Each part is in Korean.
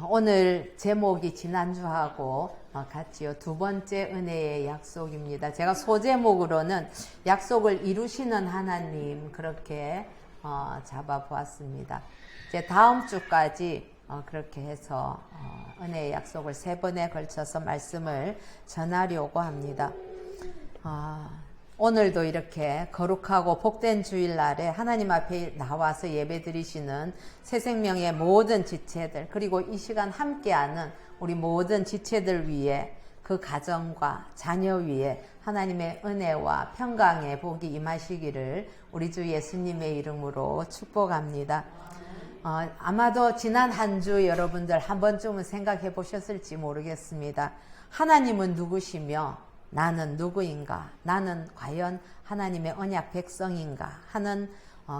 오늘 제목이 지난주하고 같지요. 두 번째 은혜의 약속입니다. 제가 소제목으로는 약속을 이루시는 하나님 그렇게 잡아보았습니다. 이제 다음 주까지 그렇게 해서 은혜의 약속을 3번에 걸쳐서 말씀을 전하려고 합니다. 오늘도 이렇게 거룩하고 복된 주일날에 하나님 앞에 나와서 예배드리시는 새생명의 모든 지체들, 그리고 이 시간 함께하는 우리 모든 지체들 위해, 그 가정과 자녀 위에 하나님의 은혜와 평강의 복이 임하시기를 우리 주 예수님의 이름으로 축복합니다. 아마도 지난 한 주 여러분들 한 번쯤은 생각해 보셨을지 모르겠습니다. 하나님은 누구시며 나는 누구인가? 나는 과연 하나님의 언약 백성인가? 하는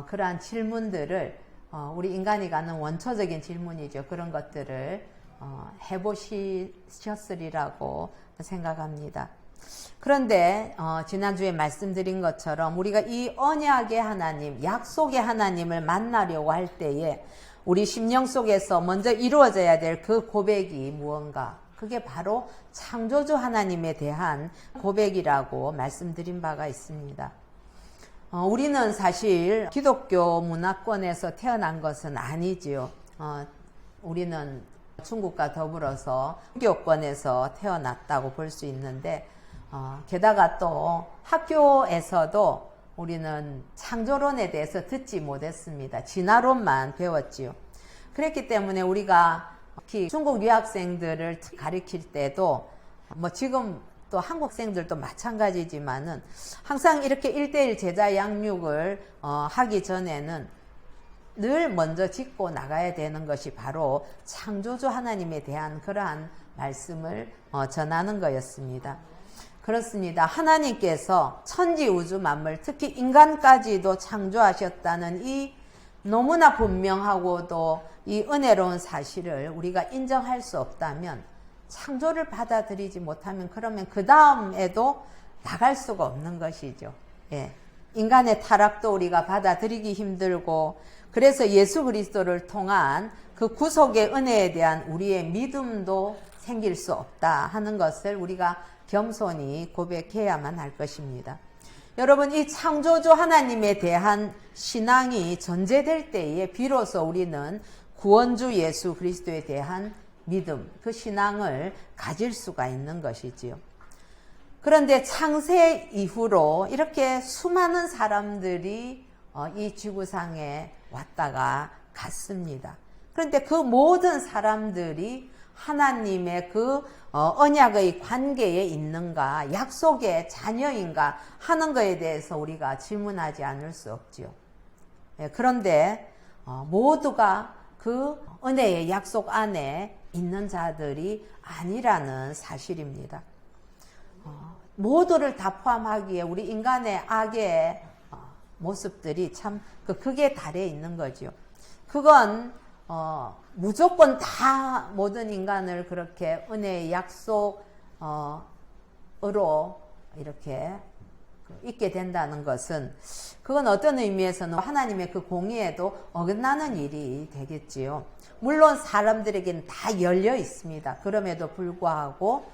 그러한 질문들을 우리 인간이 가는 원초적인 질문이죠. 그런 것들을 해보셨으리라고 생각합니다. 그런데 지난주에 말씀드린 것처럼 우리가 이 언약의 하나님, 약속의 하나님을 만나려고 할 때에 우리 심령 속에서 먼저 이루어져야 될 그 고백이 무언가? 그게 바로 창조주 하나님에 대한 고백이라고 말씀드린 바가 있습니다. 우리는 사실 기독교 문화권에서 태어난 것은 아니지요. 우리는 중국과 더불어서 기독교권에서 태어났다고 볼 수 있는데, 게다가 또 학교에서도 우리는 창조론에 대해서 듣지 못했습니다. 진화론만 배웠지요. 그랬기 때문에 우리가 특히 중국 유학생들을 가르칠 때도 지금 또 한국생들도 마찬가지지만은 항상 이렇게 1:1 제자 양육을 하기 전에는 늘 먼저 짚고 나가야 되는 것이 바로 창조주 하나님에 대한 그러한 말씀을 전하는 거였습니다. 그렇습니다. 하나님께서 천지 우주 만물, 특히 인간까지도 창조하셨다는 이 너무나 분명하고도 이 은혜로운 사실을 우리가 인정할 수 없다면, 창조를 받아들이지 못하면 그러면 그 다음에도 나갈 수가 없는 것이죠. 예. 인간의 타락도 우리가 받아들이기 힘들고, 그래서 예수 그리스도를 통한 그 구속의 은혜에 대한 우리의 믿음도 생길 수 없다 하는 것을 우리가 겸손히 고백해야만 할 것입니다. 여러분, 이 창조주 하나님에 대한 신앙이 전제될 때에 비로소 우리는 구원주 예수 그리스도에 대한 믿음, 그 신앙을 가질 수가 있는 것이지요. 그런데 창세 이후로 이렇게 수많은 사람들이 이 지구상에 왔다가 갔습니다. 그런데 그 모든 사람들이 하나님의 그 언약의 관계에 있는가, 약속의 자녀인가 하는 것에 대해서 우리가 질문하지 않을 수 없지요. 그런데 모두가 그 은혜의 약속 안에 있는 자들이 아니라는 사실입니다. 모두를 다 포함하기에 우리 인간의 악의 모습들이 참 극에 달해 있는 거죠. 그건 무조건 다 모든 인간을 그렇게 은혜의 약속으로 이렇게 있게 된다는 것은, 그건 어떤 의미에서는 하나님의 그 공의에도 어긋나는 일이 되겠지요. 물론 사람들에게는 다 열려 있습니다. 그럼에도 불구하고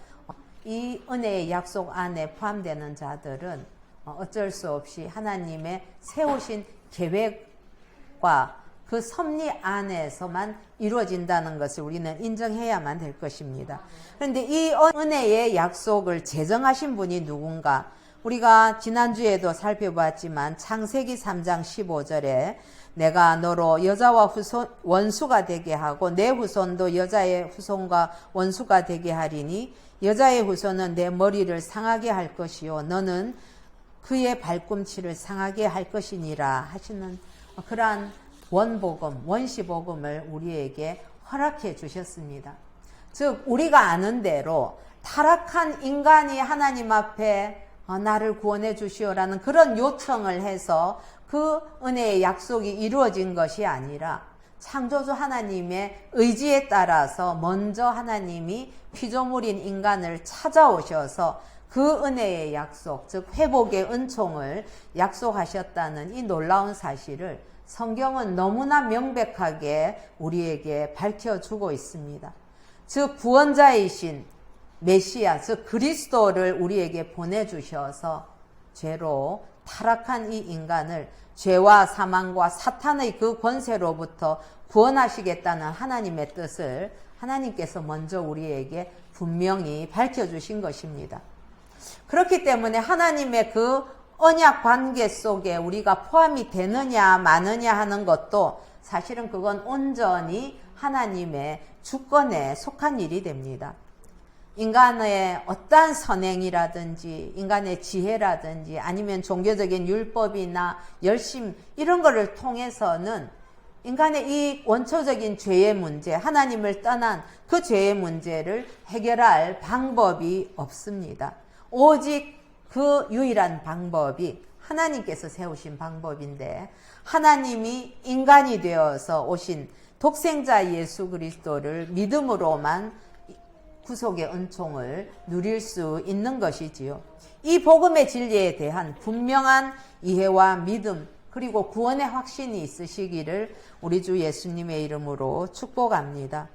이 은혜의 약속 안에 포함되는 자들은 어쩔 수 없이 하나님의 세우신 계획과 그 섭리 안에서만 이루어진다는 것을 우리는 인정해야만 될 것입니다. 그런데 이 은혜의 약속을 제정하신 분이 누군가? 우리가 지난주에도 살펴봤지만 창세기 3장 15절에 내가 너로 여자와 원수가 되게 하고 내 후손도 여자의 후손과 원수가 되게 하리니 여자의 후손은 내 머리를 상하게 할 것이요 너는 그의 발꿈치를 상하게 할 것이니라 하시는 그러한 원복음, 원시복음을 우리에게 허락해 주셨습니다. 즉 우리가 아는 대로 타락한 인간이 하나님 앞에 나를 구원해 주시오라는 그런 요청을 해서 그 은혜의 약속이 이루어진 것이 아니라 창조주 하나님의 의지에 따라서 먼저 하나님이 피조물인 인간을 찾아오셔서 그 은혜의 약속, 즉 회복의 은총을 약속하셨다는 이 놀라운 사실을 성경은 너무나 명백하게 우리에게 밝혀주고 있습니다. 즉 구원자이신 메시아, 즉 그리스도를 우리에게 보내주셔서 죄로 타락한 이 인간을 죄와 사망과 사탄의 그 권세로부터 구원하시겠다는 하나님의 뜻을 하나님께서 먼저 우리에게 분명히 밝혀주신 것입니다. 그렇기 때문에 하나님의 그 언약 관계 속에 우리가 포함이 되느냐 마느냐 하는 것도 사실은 그건 온전히 하나님의 주권에 속한 일이 됩니다. 인간의 어떠한 선행이라든지 인간의 지혜라든지 아니면 종교적인 율법이나 열심 이런 거를 통해서는 인간의 이 원초적인 죄의 문제, 하나님을 떠난 그 죄의 문제를 해결할 방법이 없습니다. 오직 그 유일한 방법이 하나님께서 세우신 방법인데 하나님이 인간이 되어서 오신 독생자 예수 그리스도를 믿음으로만 구속의 은총을 누릴 수 있는 것이지요. 이 복음의 진리에 대한 분명한 이해와 믿음 그리고 구원의 확신이 있으시기를 우리 주 예수님의 이름으로 축복합니다.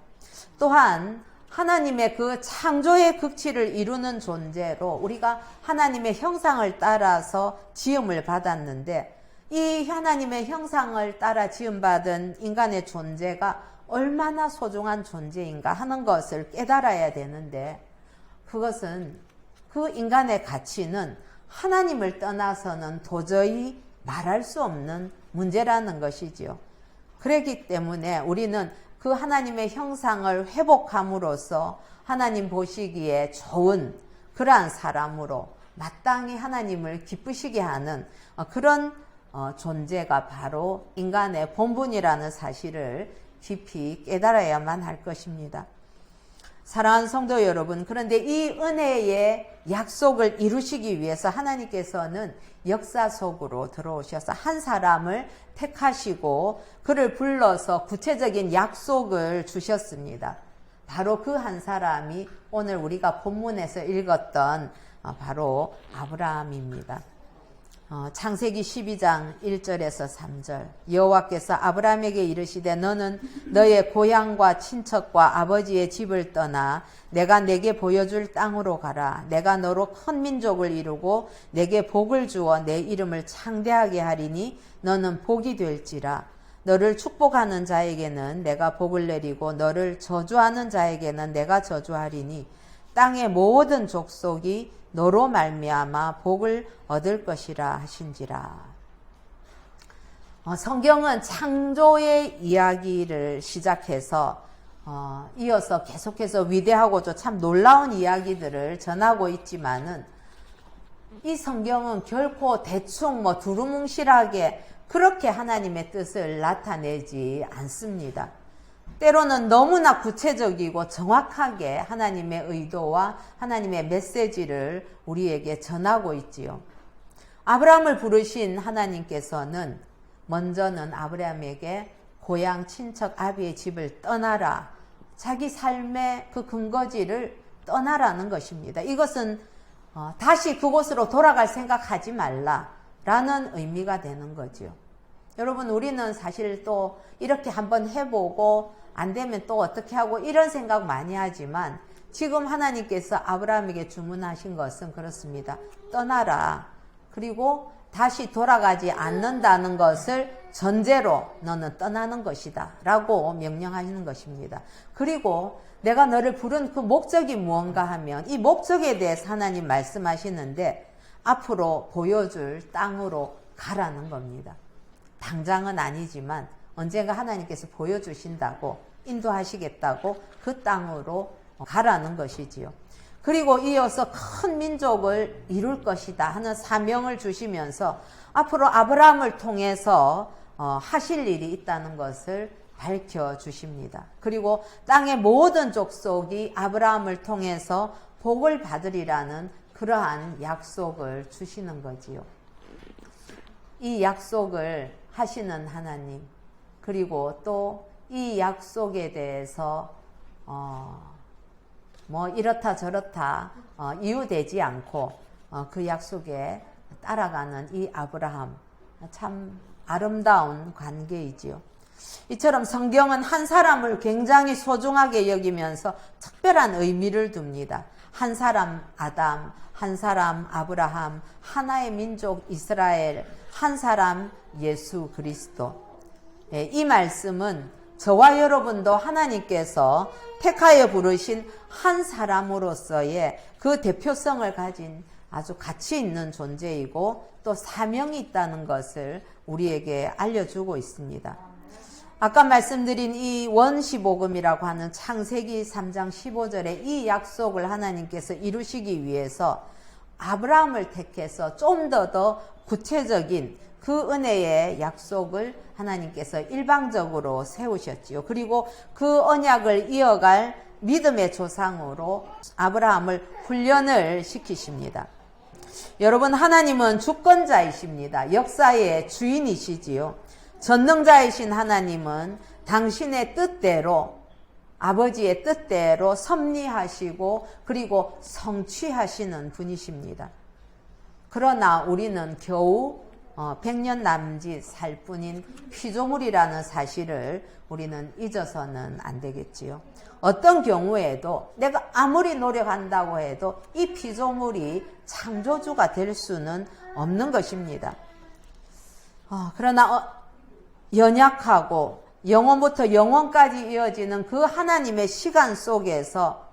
또한 하나님의 그 창조의 극치를 이루는 존재로 우리가 하나님의 형상을 따라서 지음을 받았는데 이 하나님의 형상을 따라 지음받은 인간의 존재가 얼마나 소중한 존재인가 하는 것을 깨달아야 되는데 그것은 그 인간의 가치는 하나님을 떠나서는 도저히 말할 수 없는 문제라는 것이지요. 그렇기 때문에 우리는 그 하나님의 형상을 회복함으로써 하나님 보시기에 좋은 그러한 사람으로 마땅히 하나님을 기쁘시게 하는 그런 존재가 바로 인간의 본분이라는 사실을 깊이 깨달아야만 할 것입니다. 사랑하는 성도 여러분, 그런데 이 은혜의 약속을 이루시기 위해서 하나님께서는 역사 속으로 들어오셔서 한 사람을 택하시고 그를 불러서 구체적인 약속을 주셨습니다. 바로 그 한 사람이 오늘 우리가 본문에서 읽었던 바로 아브라함입니다. 창세기 12장 1절에서 3절 여호와께서 아브라함에게 이르시되 너는 너의 고향과 친척과 아버지의 집을 떠나 내가 내게 보여줄 땅으로 가라. 내가 너로 큰 민족을 이루고 내게 복을 주어 내 이름을 창대하게 하리니 너는 복이 될지라. 너를 축복하는 자에게는 내가 복을 내리고 너를 저주하는 자에게는 내가 저주하리니 땅의 모든 족속이 너로 말미암아 복을 얻을 것이라 하신지라. 성경은 창조의 이야기를 시작해서 이어서 계속해서 위대하고도 참 놀라운 이야기들을 전하고 있지만은 이 성경은 결코 대충 두루뭉실하게 그렇게 하나님의 뜻을 나타내지 않습니다. 때로는 너무나 구체적이고 정확하게 하나님의 의도와 하나님의 메시지를 우리에게 전하고 있지요. 아브라함을 부르신 하나님께서는 먼저는 아브라함에게 고향 친척 아비의 집을 떠나라. 자기 삶의 그 근거지를 떠나라는 것입니다. 이것은 다시 그곳으로 돌아갈 생각하지 말라라는 의미가 되는 거죠. 여러분, 우리는 사실 또 이렇게 한번 해보고 안 되면 또 어떻게 하고 이런 생각 많이 하지만 지금 하나님께서 아브라함에게 주문하신 것은 그렇습니다. 떠나라. 그리고 다시 돌아가지 않는다는 것을 전제로 너는 떠나는 것이다 라고 명령하시는 것입니다. 그리고 내가 너를 부른 그 목적이 무언가 하면 이 목적에 대해서 하나님 말씀하시는데 앞으로 보여줄 땅으로 가라는 겁니다. 당장은 아니지만 언젠가 하나님께서 보여주신다고 인도하시겠다고 그 땅으로 가라는 것이지요. 그리고 이어서 큰 민족을 이룰 것이다 하는 사명을 주시면서 앞으로 아브라함을 통해서 하실 일이 있다는 것을 밝혀주십니다. 그리고 땅의 모든 족속이 아브라함을 통해서 복을 받으리라는 그러한 약속을 주시는 거지요. 이 약속을 하시는 하나님, 그리고 또 이 약속에 대해서 이렇다 저렇다 이유되지 않고 그 약속에 따라가는 이 아브라함, 참 아름다운 관계이지요. 이처럼 성경은 한 사람을 굉장히 소중하게 여기면서 특별한 의미를 둡니다. 한 사람 아담, 한 사람 아브라함, 하나의 민족 이스라엘, 한 사람 예수 그리스도. 이 말씀은 저와 여러분도 하나님께서 택하여 부르신 한 사람으로서의 그 대표성을 가진 아주 가치 있는 존재이고 또 사명이 있다는 것을 우리에게 알려주고 있습니다. 아까 말씀드린 이 원시복음이라고 하는 창세기 3장 15절에 이 약속을 하나님께서 이루시기 위해서 아브라함을 택해서 좀 더 구체적인 그 은혜의 약속을 하나님께서 일방적으로 세우셨지요. 그리고 그 언약을 이어갈 믿음의 조상으로 아브라함을 훈련을 시키십니다. 여러분, 하나님은 주권자이십니다. 역사의 주인이시지요. 전능자이신 하나님은 당신의 뜻대로, 아버지의 뜻대로 섭리하시고 그리고 성취하시는 분이십니다. 그러나 우리는 겨우 100년 남짓 살 뿐인 피조물이라는 사실을 우리는 잊어서는 안 되겠지요. 어떤 경우에도 내가 아무리 노력한다고 해도 이 피조물이 창조주가 될 수는 없는 것입니다. 그러나 연약하고 영원부터 영원까지 이어지는 그 하나님의 시간 속에서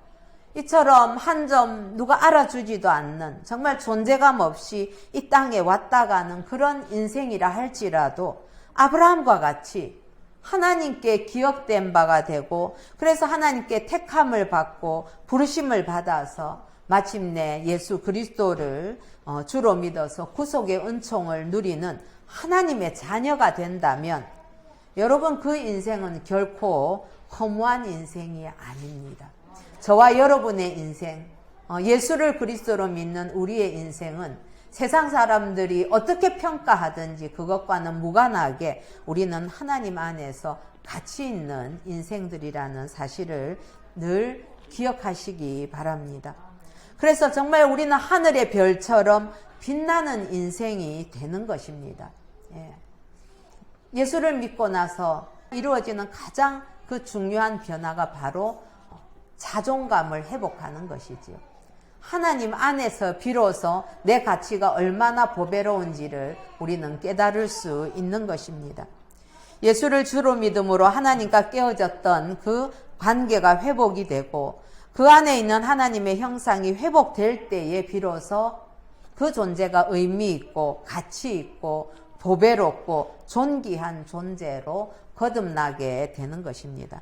이처럼 한 점 누가 알아주지도 않는 정말 존재감 없이 이 땅에 왔다 가는 그런 인생이라 할지라도 아브라함과 같이 하나님께 기억된 바가 되고 그래서 하나님께 택함을 받고 부르심을 받아서 마침내 예수 그리스도를 주로 믿어서 구속의 은총을 누리는 하나님의 자녀가 된다면 여러분, 그 인생은 결코 허무한 인생이 아닙니다. 저와 여러분의 인생, 예수를 그리스도로 믿는 우리의 인생은 세상 사람들이 어떻게 평가하든지 그것과는 무관하게 우리는 하나님 안에서 가치 있는 인생들이라는 사실을 늘 기억하시기 바랍니다. 그래서 정말 우리는 하늘의 별처럼 빛나는 인생이 되는 것입니다. 예수를 믿고 나서 이루어지는 가장 그 중요한 변화가 바로 자존감을 회복하는 것이지요. 하나님 안에서 비로소 내 가치가 얼마나 보배로운지를 우리는 깨달을 수 있는 것입니다. 예수를 주로 믿음으로 하나님과 깨어졌던 그 관계가 회복이 되고 그 안에 있는 하나님의 형상이 회복될 때에 비로소 그 존재가 의미 있고 가치 있고 보배롭고 존귀한 존재로 거듭나게 되는 것입니다.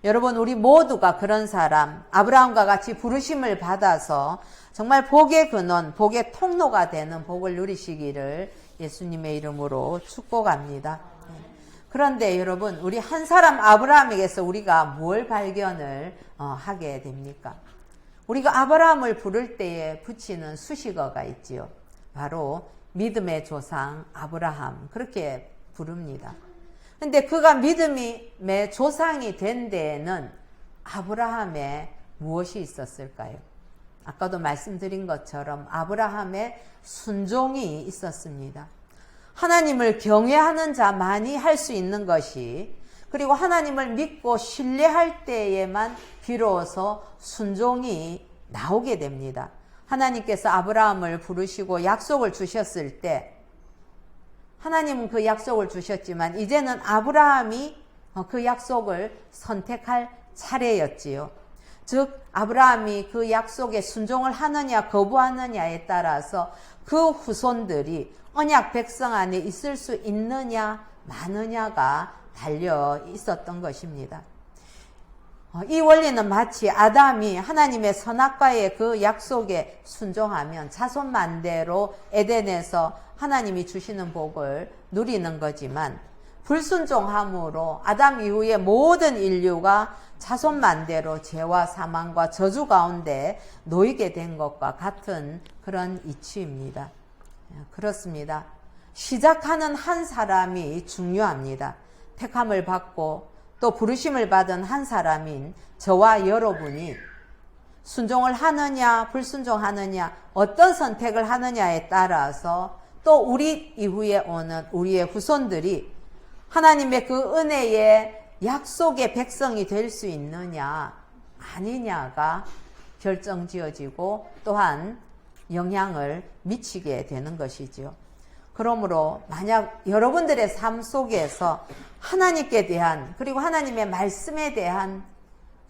여러분, 우리 모두가 그런 사람, 아브라함과 같이 부르심을 받아서 정말 복의 근원, 복의 통로가 되는 복을 누리시기를 예수님의 이름으로 축복합니다. 그런데 여러분, 우리 한 사람 아브라함에게서 우리가 뭘 발견을 하게 됩니까? 우리가 아브라함을 부를 때에 붙이는 수식어가 있지요. 바로 믿음의 조상 아브라함, 그렇게 부릅니다. 근데 그가 믿음의 조상이 된 데에는 아브라함에 무엇이 있었을까요? 아까도 말씀드린 것처럼 아브라함의 순종이 있었습니다. 하나님을 경외하는 자만이 할 수 있는 것이, 그리고 하나님을 믿고 신뢰할 때에만 비로소 순종이 나오게 됩니다. 하나님께서 아브라함을 부르시고 약속을 주셨을 때 하나님은 그 약속을 주셨지만 이제는 아브라함이 그 약속을 선택할 차례였지요. 즉 아브라함이 그 약속에 순종을 하느냐 거부하느냐에 따라서 그 후손들이 언약 백성 안에 있을 수 있느냐 마느냐가 달려 있었던 것입니다. 이 원리는 마치 아담이 하나님의 선악과의 그 약속에 순종하면 자손 만대로 에덴에서 하나님이 주시는 복을 누리는 거지만 불순종함으로 아담 이후의 모든 인류가 자손 만대로 죄와 사망과 저주 가운데 놓이게 된 것과 같은 그런 이치입니다. 그렇습니다. 시작하는 한 사람이 중요합니다. 택함을 받고 또 부르심을 받은 한 사람인 저와 여러분이 순종을 하느냐 불순종하느냐 어떤 선택을 하느냐에 따라서 또 우리 이후에 오는 우리의 후손들이 하나님의 그 은혜의 약속의 백성이 될 수 있느냐 아니냐가 결정지어지고 또한 영향을 미치게 되는 것이지요. 그러므로 만약 여러분들의 삶 속에서 하나님께 대한 그리고 하나님의 말씀에 대한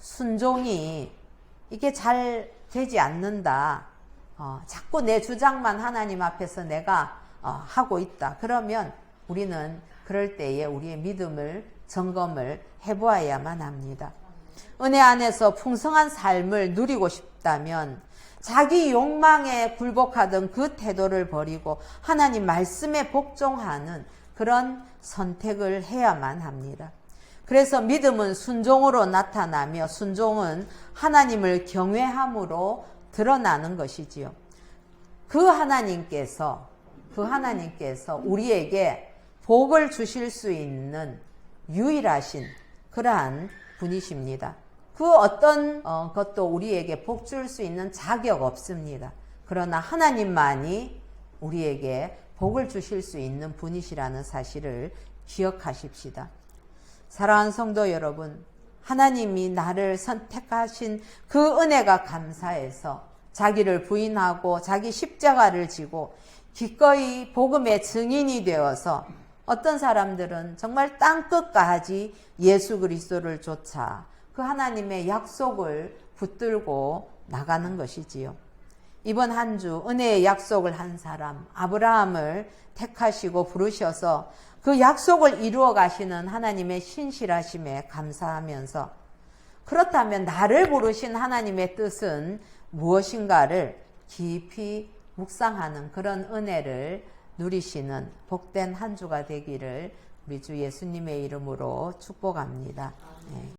순종이 이게 잘 되지 않는다. 자꾸 내 주장만 하나님 앞에서 내가 하고 있다. 그러면 우리는 그럴 때에 우리의 믿음을 점검을 해보아야만 합니다. 은혜 안에서 풍성한 삶을 누리고 싶다면 자기 욕망에 굴복하던 그 태도를 버리고 하나님 말씀에 복종하는 그런 선택을 해야만 합니다. 그래서 믿음은 순종으로 나타나며 순종은 하나님을 경외함으로 드러나는 것이지요. 그 하나님께서 우리에게 복을 주실 수 있는 유일하신 그러한 분이십니다. 그 어떤 것도 우리에게 복 줄 수 있는 자격 없습니다. 그러나 하나님만이 우리에게 복을 주실 수 있는 분이시라는 사실을 기억하십시다. 사랑하는 성도 여러분, 하나님이 나를 선택하신 그 은혜가 감사해서 자기를 부인하고 자기 십자가를 지고 기꺼이 복음의 증인이 되어서 어떤 사람들은 정말 땅끝까지 예수 그리스도를 쫓아 그 하나님의 약속을 붙들고 나가는 것이지요. 이번 한 주 은혜의 약속을 한 사람 아브라함을 택하시고 부르셔서 그 약속을 이루어 가시는 하나님의 신실하심에 감사하면서 그렇다면 나를 부르신 하나님의 뜻은 무엇인가를 깊이 묵상하는 그런 은혜를 누리시는 복된 한 주가 되기를 우리 주 예수님의 이름으로 축복합니다. 네.